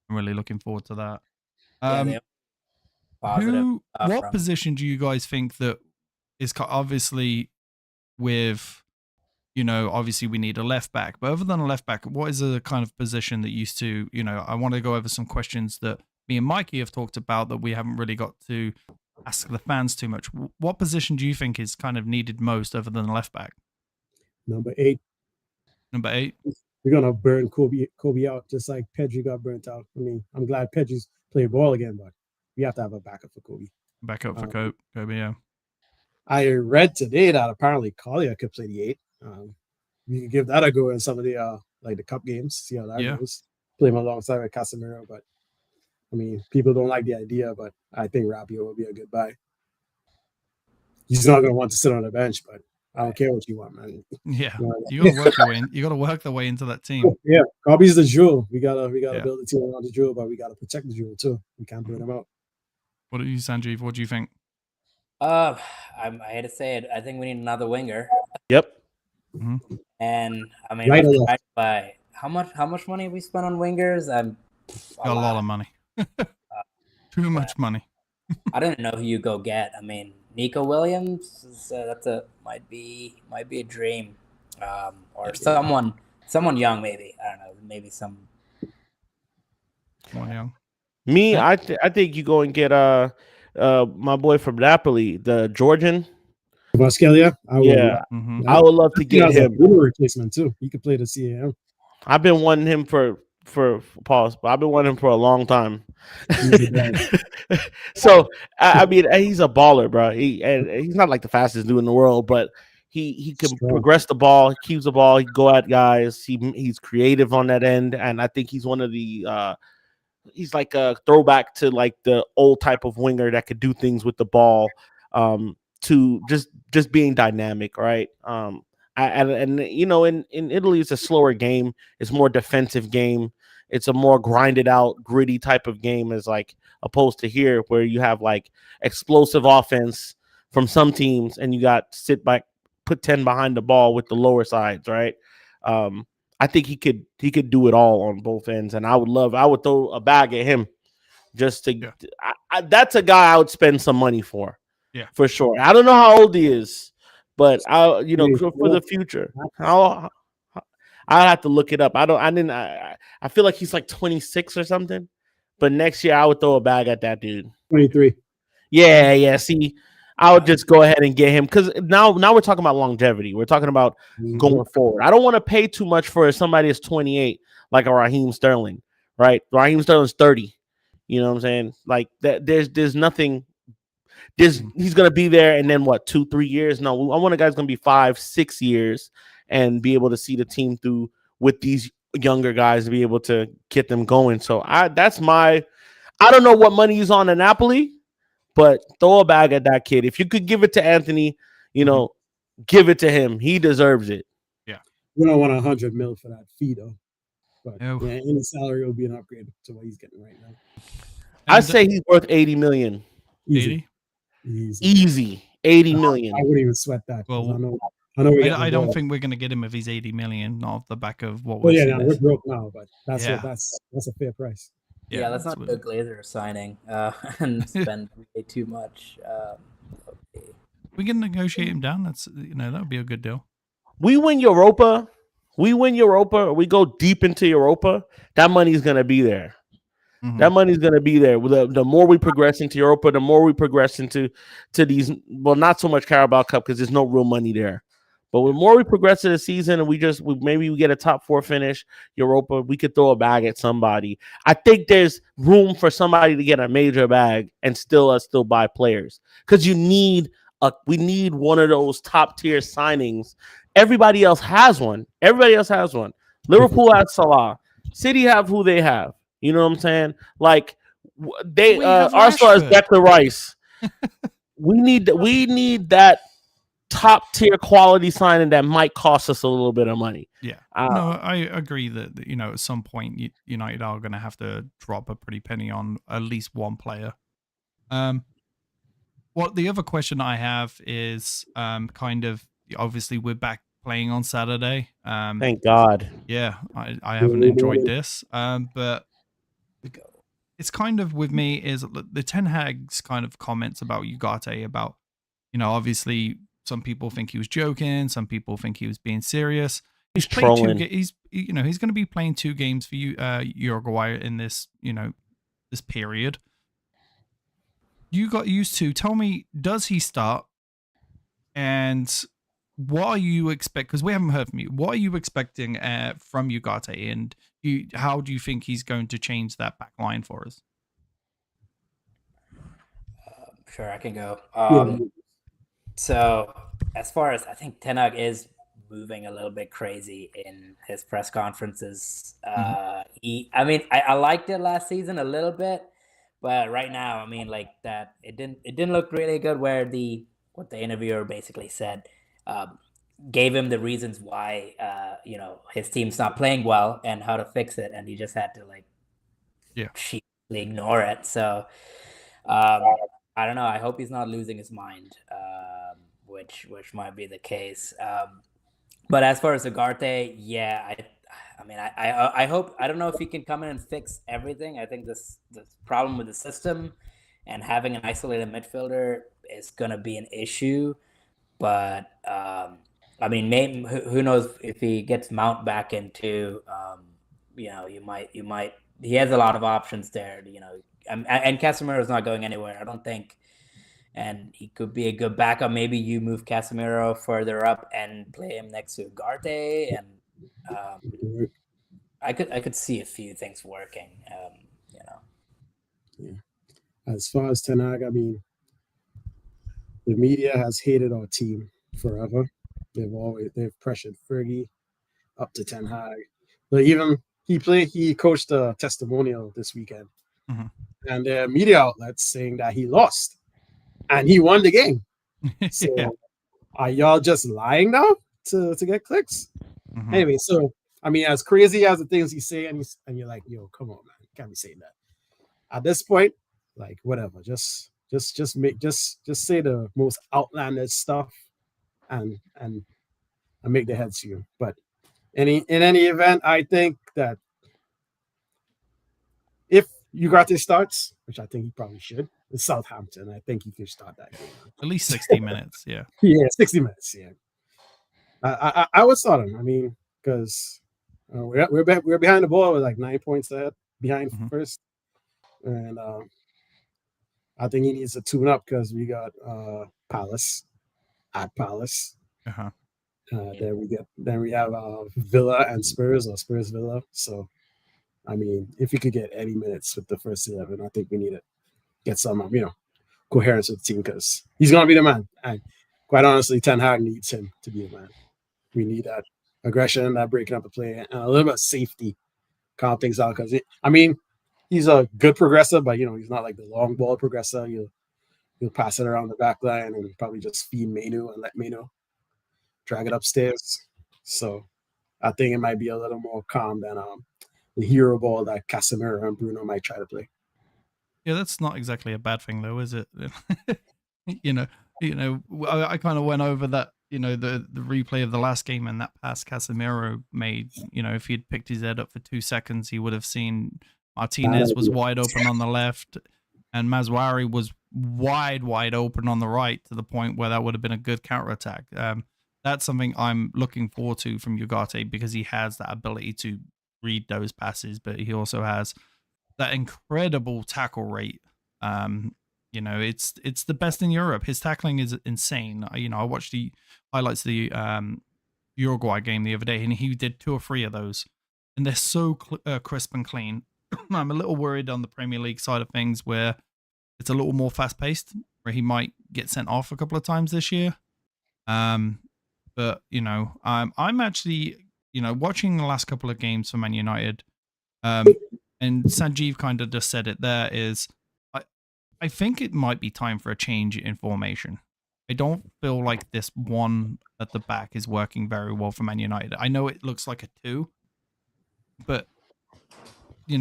I'm really looking forward to that. What position do you guys think that is obviously with? Obviously we need a left back, but other than a left back, what is a kind of position that used to, I want to go over some questions that me and Mikey have talked about that we haven't really got to ask the fans too much. What position do you think is kind of needed most other than a left back? Number 8. We're going to burn Kobe out just like Pedri got burnt out. I mean, I'm glad Pedri's playing ball again, but we have to have a backup for Kobe. Backup for Kobe, yeah. I read today that apparently Collier could play the 8. You can give that a go in some of the the cup games, see how that goes. Play him alongside with Casemiro, but I mean, people don't like the idea, but I think Rabiot will be a good buy. He's not going to want to sit on the bench, but I don't care what you want, man. Yeah, you got to work your way in. You got to work the way into that team. Yeah, Kobe's the jewel. We gotta build a team around the jewel, but we gotta protect the jewel too. We can't burn him out. What do you, Sanjeev? What do you think? I hate to say it. I think we need another winger. Yep. And I mean, by how much money have we spent on wingers? Got a lot of money. Too much money. I don't know who you go get. I mean, Nico Williams, might be a dream, or someone young maybe. I don't know, maybe someone young. Me, I think you go and get my boy from Napoli, the Georgian. Vasquez, I would love to get him. A replacement too. He could play the CAM. I've been wanting him for pause, but I've been wanting him for a long time. So I mean, he's a baller, bro. He's not like the fastest dude in the world, but he can progress the ball, he keeps the ball, he can go at guys. He's creative on that end, and I think he's one of the he's like a throwback to like the old type of winger that could do things with the ball. To just being dynamic, right? In Italy, it's a slower game. It's more defensive game. It's a more grinded out, gritty type of game, as like opposed to here, where you have like explosive offense from some teams, and you got sit back, put 10 behind the ball with the lower sides, right? I think he could do it all on both ends, and I would throw a bag at him. Just to, that's a guy I would spend some money for. Yeah, for sure. I don't know how old he is, but I, Wait, for the future, I have to look it up. I feel like he's like 26 or something. But next year, I would throw a bag at that dude. 23. Yeah. See, I would just go ahead and get him because now we're talking about longevity. We're talking about going forward. I don't want to pay too much for somebody that's 28, like a Raheem Sterling, right? Raheem Sterling's 30. You know what I'm saying? Like that. There's nothing. He's gonna be there, and then what? 2-3 years? No, I want a guy's gonna be 5-6 years and be able to see the team through with these younger guys to be able to get them going. So that's my. I don't know what money he's on in Napoli, but throw a bag at that kid. If you could give it to Anthony, give it to him. He deserves it. Yeah. We don't want 100 mil for that fee though. But No. yeah, any salary will be an upgrade to what he's getting right now. I say he's worth 80 million. Easy. 80? Easy. 80 million. I wouldn't even sweat that. Well, I know. I don't think we're going to get him if he's 80 million off the back of what Well, we're yeah, we're broke now, but that's a fair price. Yeah, let's not do a Glazer signing and spend way too much. Okay. We can negotiate him down. That's that would be a good deal. We win Europa. We go deep into Europa. That money's gonna be there. Mhm. That money's gonna be there. The more we progress into Europa, the more we progress into these. Well, not so much Carabao Cup because there's no real money there. But the more we progress to the season, and we maybe we get a top 4 finish, Europa, we could throw a bag at somebody. I think there's room for somebody to get a major bag and still buy players because we need one of those top tier signings. Everybody else has one. Liverpool has Salah. City have who they have. You know what I'm saying? Like they Arsenal has Declan Rice. we need that top tier quality signing that might cost us a little bit of money. Yeah, no, I agree that at some point United are going to have to drop a pretty penny on at least one player. What the other question I have is kind of obviously we're back playing on Saturday. Thank God. Yeah, I haven't enjoyed this, but it's kind of with me is the Ten Hag's kind of comments about Ugarte about obviously. Some people think he was joking. Some people think he was being serious. He's trolling. He's going to be playing 2 games for Uruguay in this this period. You got used to. Tell me, does he start? And what are you expect? Because we haven't heard from you. What are you expecting from Ugarte? And how do you think he's going to change that back line for us? Sure, I can go. So, as far as I think Ten Hag is moving a little bit crazy in his press conferences. I liked it last season a little bit, but right now, I mean, like that, it didn't look really good. Where what the interviewer basically said, gave him the reasons why his team's not playing well and how to fix it, and he just had to sheepishly ignore it. So. I don't know. I hope he's not losing his mind, which might be the case. But as far as Ugarte, yeah, I hope. I don't know if he can come in and fix everything. I think this problem with the system and having an isolated midfielder is going to be an issue. But maybe who knows if he gets Mount back into, you might. He has a lot of options there. And Casemiro is not going anywhere, I don't think. And he could be a good backup. Maybe you move Casemiro further up and play him next to Ugarte, and I could see a few things working. Yeah. As far as Ten Hag, I mean, the media has hated our team forever. They've pressured Fergie up to Ten Hag. But even he coached a testimonial this weekend. Mm-hmm. And the media outlets saying that he lost and he won the game. So are y'all just lying now to get clicks? Mm-hmm. Anyway, so I mean, as crazy as the things he say, and you're like, yo, come on, man, you can't be saying that. At this point, like whatever, just say the most outlandish stuff and make the heads to you. But in any event, I think that if Ugarte starts, which I think he probably should, It's Southampton. I think he could start that game. At least 60 minutes. Yeah. Yeah, 60 minutes. Yeah. I would start him. I mean, because we're behind the ball with like 9 points ahead, behind first, and I think he needs to tune up because we got Palace at Palace. Uh-huh. Then we have Villa and Spurs or Spurs Villa. So, I mean, if we could get any minutes with the first 11, I think we need to get some coherence with the team because he's gonna be the man. And quite honestly, Ten Hag needs him to be the man. We need that aggression, that breaking up the play, and a little bit of safety, calm things out. Because he's a good progressor, but he's not like the long ball progressor. You'll pass it around the back line and probably just feed Manu and let Manu drag it upstairs. So I think it might be a little more calm than the hero ball that Casemiro and Bruno might try to play. Yeah, that's not exactly a bad thing, though, is it? I kind of went over that. The replay of the last game and that pass Casemiro made. If he had picked his head up for 2 seconds, he would have seen Martinez was wide open on the left, and Mazwari was wide open on the right, to the point where that would have been a good counterattack. That's something I'm looking forward to from Ugarte, because he has that ability to read those passes, but he also has that incredible tackle rate. It's the best in Europe. His tackling is insane. I watched the highlights of the Uruguay game the other day, and he did 2 or 3 of those, and they're so crisp and clean. I'm a little worried on the Premier League side of things, where it's a little more fast paced, where he might get sent off a couple of times this year. But I'm actually watching the last couple of games for Man United, and Sanjeev kind of just said it there, is I think it might be time for a change in formation. I don't feel like this one at the back is working very well for Man United. I know it looks like a 2, but we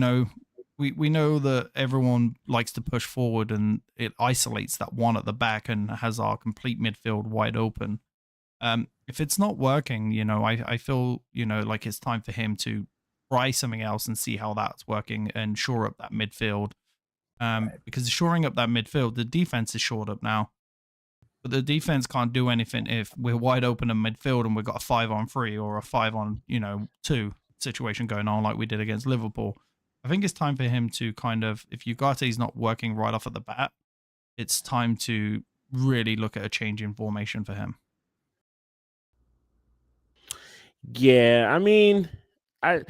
know that everyone likes to push forward, and it isolates that one at the back and has our complete midfield wide open. If it's not working, I feel like it's time for him to try something else and see how that's working and shore up that midfield. Because shoring up that midfield, the defense is shored up now, but the defense can't do anything if we're wide open in midfield and we've got a 5-on-3 or a 5-on-2 situation going on like we did against Liverpool. I think it's time for him to kind of, if Ugarte's not working right off at the bat, it's time to really look at a change in formation for him. Yeah, I mean, I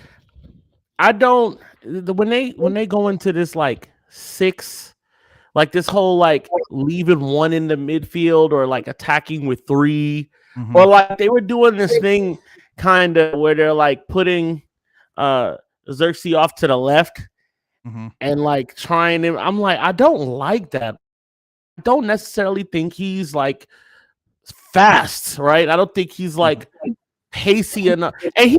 don't when they go into this like 6, like this whole like leaving 1 in the midfield or like attacking with 3, or like they were doing this thing kind of where they're like putting Xerxes off to the left and like trying him. I'm like, I don't like that. I don't necessarily think he's like fast, right? I don't think he's like pacey enough. And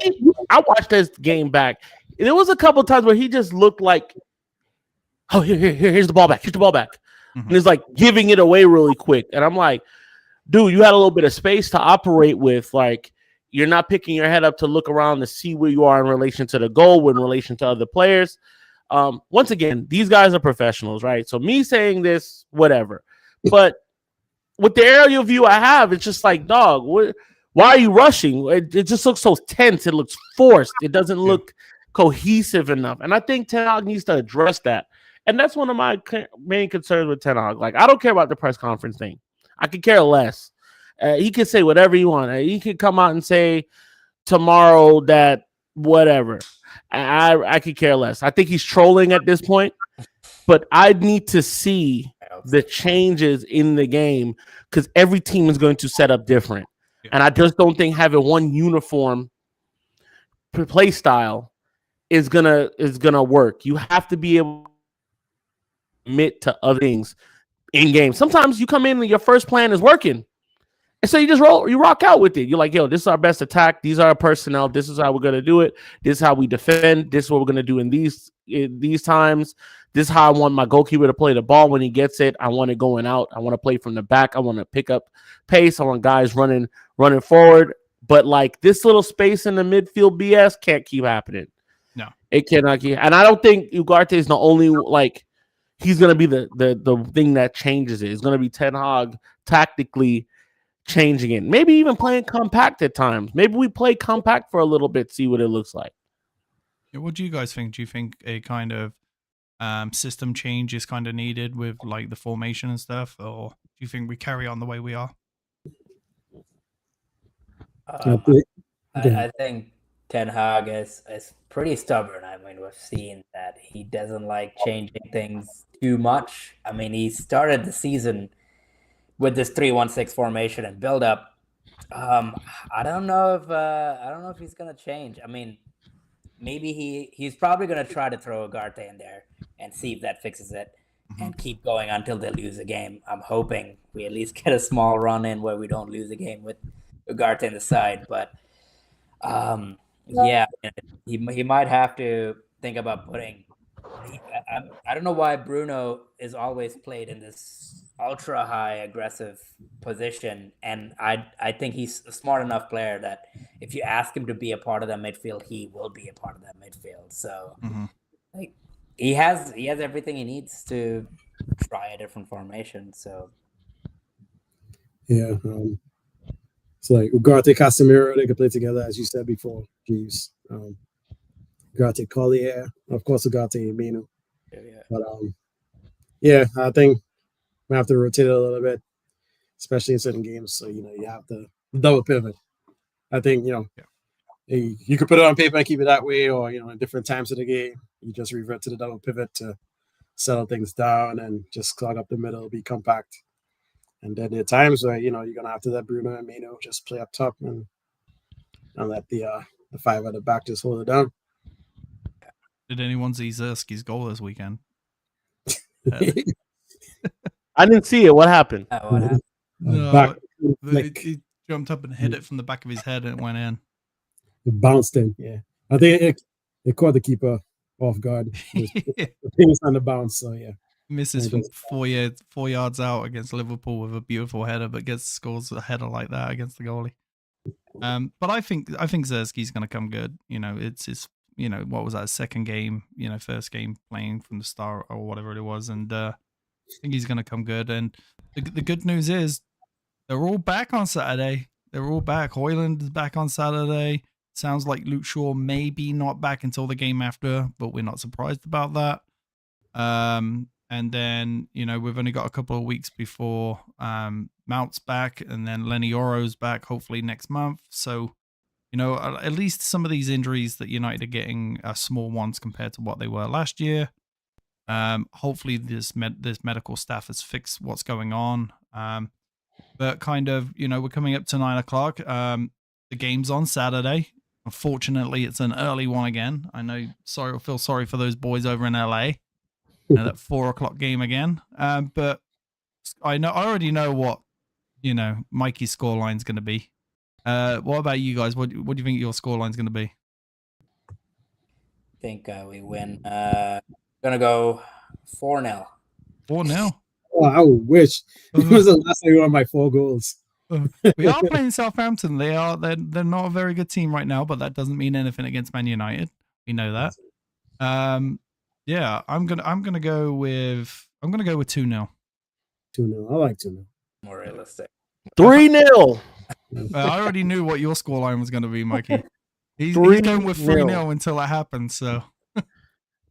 I watched this game back. There was a couple of times where he just looked like, oh, here's the ball back. Here's the ball back. And he's like giving it away really quick. And I'm like, dude, you had a little bit of space to operate with. Like, you're not picking your head up to look around to see where you are in relation to the goal, in relation to other players. Once again, these guys are professionals, right? So me saying this, whatever. But with the aerial view I have, it's just like, dog, why are you rushing? It just looks so tense. It looks forced. It doesn't look cohesive enough. And I think Ten Hag needs to address that. And that's one of my main concerns with Ten Hag. Like, I don't care about the press conference thing. I could care less. He can say whatever he wants. He could come out and say tomorrow that whatever. I could care less. I think he's trolling at this point. But I need to see the changes in the game because every team is going to set up different. And I just don't think having one uniform play style is gonna work. You have to be able to admit to other things in game. Sometimes you come in and your first plan is working, and so you rock out with it. You're like, yo, this is our best attack. These are our personnel. This is how we're gonna do it. This is how we defend. This is what we're gonna do in these times. This is how I want my goalkeeper to play the ball when he gets it. I want it going out. I want to play from the back. I want to pick up pace. I want guys running forward. But like this little space in the midfield BS can't keep happening. No, it cannot keep. And I don't think Ugarte is the only like he's going to be the thing that changes it. It's going to be Ten Hag tactically changing it. Maybe even playing compact at times. Maybe we play compact for a little bit, see what it looks like. What do you guys think? Do you think a kind of system change is kind of needed with like the formation and stuff, or do you think we carry on the way we are? I think Ten Hag is pretty stubborn. I mean, we've seen that he doesn't like changing things too much. I mean, he started the season with this 3-1-6 formation and build up. I don't know if he's gonna change. I mean, maybe he's probably gonna try to throw Ugarte in there and see if that fixes it, and keep going until they lose a game. I'm hoping we at least get a small run in where we don't lose a game with Ugarte in the side, but yeah, he might have to think about putting. I don't know why Bruno is always played in this ultra high aggressive position, and I think he's a smart enough player that if you ask him to be a part of that midfield, he will be a part of that midfield. So like he has everything he needs to try a different formation. So yeah. So like Ugarte, Casemiro, they could play together, as you said before, Jeeves. Ugarte, Collier, of course, Ugarte, Mino. yeah. But yeah, I think we have to rotate it a little bit, especially in certain games. So you have to double pivot. I think you could put it on paper and keep it that way, or at different times of the game, you just revert to the double pivot to settle things down and just clog up the middle, be compact. And then there are times where you're gonna have to let Bruno and Mino just play up top and let the five at the back just hold it down. Did anyone see Zerski's goal this weekend? I didn't see it. What happened? What happened? No, he jumped up and hit it from the back of his head and it went in. It bounced in. Yeah, I think it caught the keeper off guard. The things on the bounce. So yeah. Misses from 4 yards out against Liverpool with a beautiful header, but scores a header like that against the goalie. But I think Zerski's going to come good. It's his. What was that, second game? First game playing from the start or whatever it was, and I think he's going to come good. And the good news is they're all back on Saturday. They're all back. Højlund is back on Saturday. Sounds like Luke Shaw maybe not back until the game after, but we're not surprised about that. And then, we've only got a couple of weeks before Mount's back, and then Lenny Oro's back hopefully next month. So, at least some of these injuries that United are getting are small ones compared to what they were last year. Hopefully this medical staff has fixed what's going on. But kind of, we're coming up to 9:00. The game's on Saturday. Unfortunately, it's an early one again. I know. I feel sorry for those boys over in LA. That 4:00 game again. But I already know what Mikey's scoreline's going to be. What about you guys? What do you think your scoreline's going to be? I think we win. Gonna go 4-0. 4-0. Oh, I wish it was the last time we won by 4 goals. We are playing Southampton. They're not a very good team right now, but that doesn't mean anything against Man United. We know that. Yeah, I'm gonna go with 2-0. 2-0. I like 2-0. More realistic. 3-0. I already knew what your scoreline was going to be, Mikey. He's going with 3-0 until it happens. So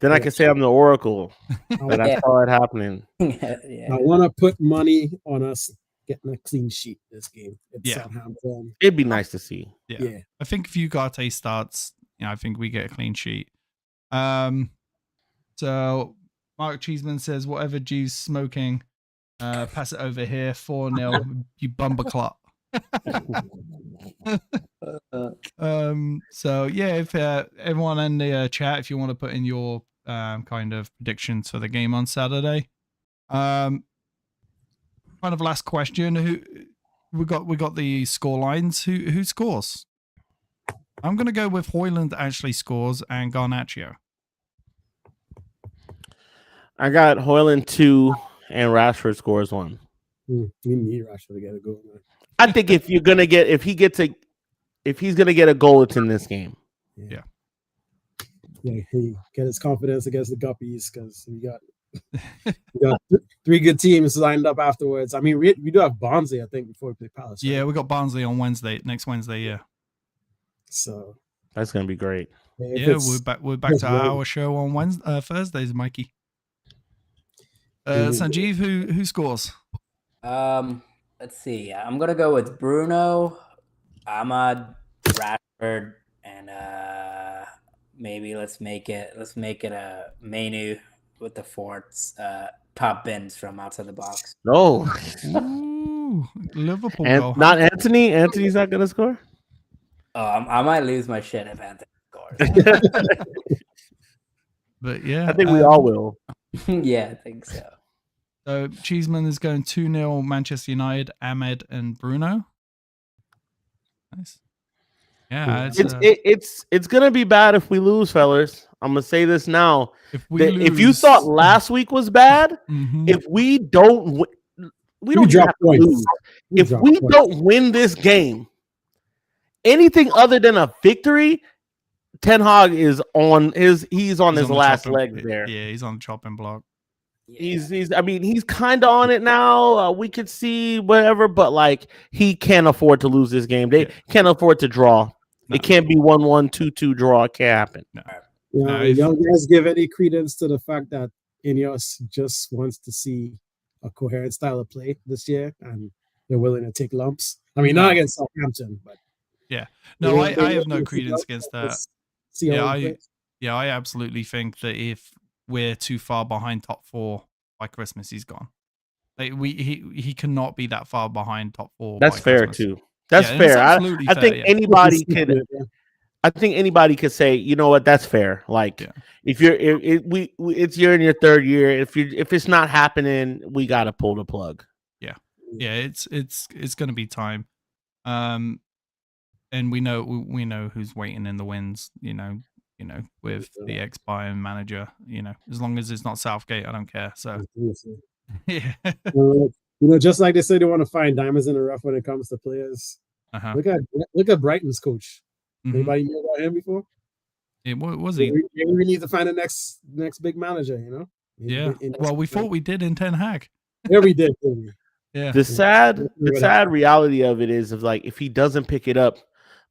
then I can say I'm the Oracle. But I saw it happening. Yeah. I want to put money on us getting a clean sheet this game. It'd be nice to see. Yeah. I think if Ugarte starts, I think we get a clean sheet. So Mark Cheeseman says, whatever G's smoking, pass it over here. 4-0, you bumperclot. So yeah, if everyone in the chat, if you want to put in your kind of predictions for the game on Saturday. Kind of last question. Who we got the score lines. Who scores? I'm gonna go with Højlund actually scores and Garnacho. Hmm, I got Højlund 2 and Rashford scores 1. We need Rashford to get a goal, man. I think if he's gonna get a goal, it's in this game. Yeah, he get his confidence against the Guppies because we got We got three good teams lined up afterwards. I mean, we do have Barnsley, I think, before we play Palace. Right? Yeah, we got Barnsley on next Wednesday. Yeah. So That's gonna be great. Yeah, we're back to our show on Thursdays, Mikey. Sanjeev, who scores? Let's see. I'm gonna go with Bruno, Ahmad, Rashford, and maybe let's make it a menu with the forts top bins from outside the box. No, Ooh, Liverpool and goal. not Anthony. Anthony's not gonna score. Oh, I might lose my shit if Anthony scores. But yeah, I think we all will. Yeah, I think so. So Cheeseman is going 2-0 Manchester United, Ahmed and Bruno. Nice. Yeah, It's gonna be bad if we lose, fellas. I'm gonna say this now. If you lose- thought last week was bad, Mhm. if we don't, we don't drop have to points. lose. If we don't win this game, anything other than a victory, Ten Hag is on his. He's on his the last chopping- leg there. Yeah, he's on the chopping block. Yeah. He's I mean, he's kind of on it now. We could see whatever, but like he can't afford to lose this game. They can't afford to draw. No. It can't be 1-1, 2-2 draw. It can't happen. Y'all guys give any credence to the fact that Ineos just wants to see a coherent style of play this year, and they're willing to take lumps. I mean, not against Southampton, but No, I have no credence against that. See how Yeah, he plays. Yeah, I absolutely think that if we're too far behind top 4 by Christmas, he's gone. Like he cannot be that far behind top 4. That's by fair Christmas. too. That's Yeah, fair. it's I absolutely fair, think yeah. anybody could. I think anybody could say, you know what, that's fair. Like if you're, it's you're in your third year. If it's not happening, we got to pull the plug. Yeah, it's going to be time. And we know who's waiting in the wings. You know, with the ex-Bayern manager. You know, as long as it's not Southgate, I don't care. So yeah. Just like they say, they want to find diamonds in the rough when it comes to players. Uh-huh. Look at Brighton's coach. Mhm. Anybody know about him before? What was he? Maybe we need to find the next big manager. You know? Yeah. Well, we thought we did in Ten Hag. Yeah, we did. Didn't we? Yeah. The sad reality of it is like if he doesn't pick it up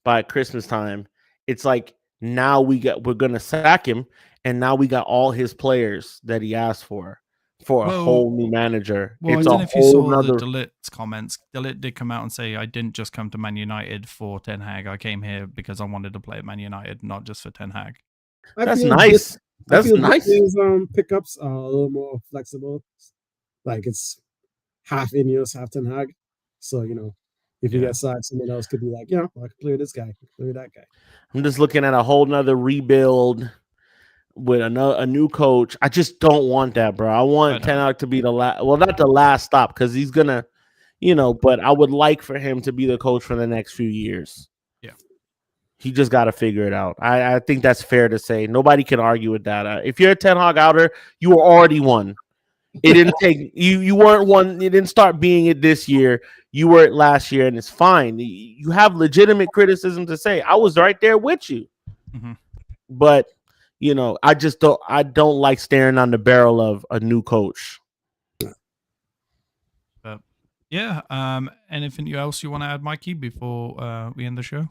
by Christmas time, it's like now we're gonna sack him, and now we got all his players that he asked for a whole new manager. Well, It's I a don't know if you whole saw nother. the Delit's comments. Delit did come out and say, I didn't just come to Man United for Ten Hag. I came here because I wanted to play at Man United, not just for Ten Hag. That's nice. That's nice. His pickups are a little more flexible. Like it's half Ineos, half Ten Hag. So if you get sacked, someone else could be like, I can play this guy, I can play that guy. I'm just looking at a whole nother rebuild with a new coach. I just don't want that, bro. I want Ten Hag to be the last. Well, not the last stop because he's gonna, But I would like for him to be the coach for the next few years. Yeah, he just got to figure it out. I think that's fair to say. Nobody can argue with that. If you're a Ten Hag outer, you were already one. It didn't take you. You weren't one. You didn't start being it this year. You were it last year, and it's fine. You have legitimate criticism to say. I was right there with you, but I just don't. I don't like staring on the barrel of a new coach. Yeah. Anything else you want to add, Mikey, before we end the show?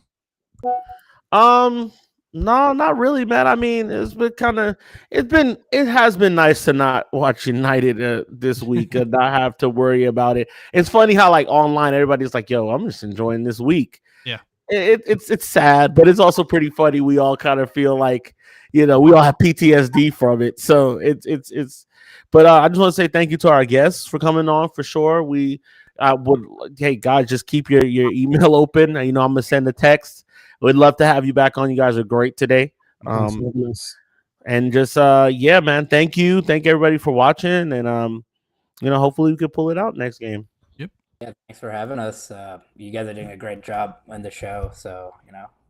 No, not really, man. I mean, it has been nice to not watch United this week and not have to worry about it. It's funny how like online everybody's like, "Yo, I'm just enjoying this week." Yeah, it's sad, but it's also pretty funny. We all kind of feel like we all have PTSD from it. So it's. But I just want to say thank you to our guests for coming on for sure. We hey guys, just keep your email open. I'm gonna send a text. We'd love to have you back on. You guys are great today. And just man, thank you. Thank everybody for watching. And hopefully we can pull it out next game. Yep. Yeah, thanks for having us. You guys are doing a great job on the show. So,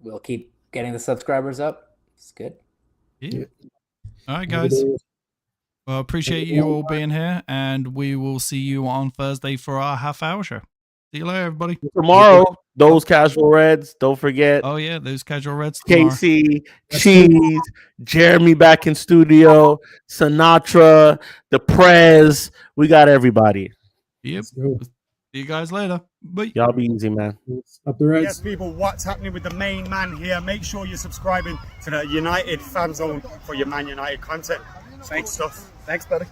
we'll keep getting the subscribers up. It's good. Yeah. All right, guys. Well, appreciate you all being here, and we will see you on Thursday for our half-hour show. See you later, everybody. Tomorrow, those casual Reds. Don't forget. Oh yeah, those casual Reds. Tomorrow. Casey, Cheese, Jeremy back in studio, Sinatra, the Prez. We got everybody. Yep. Go. See you guys later. Bye. Y'all be easy, man. Up the Reds. Yes, people, what's happening with the main man here? Make sure you're subscribing to the United Fan Zone for your Man United content. Thanks, stuff. Thanks, buddy.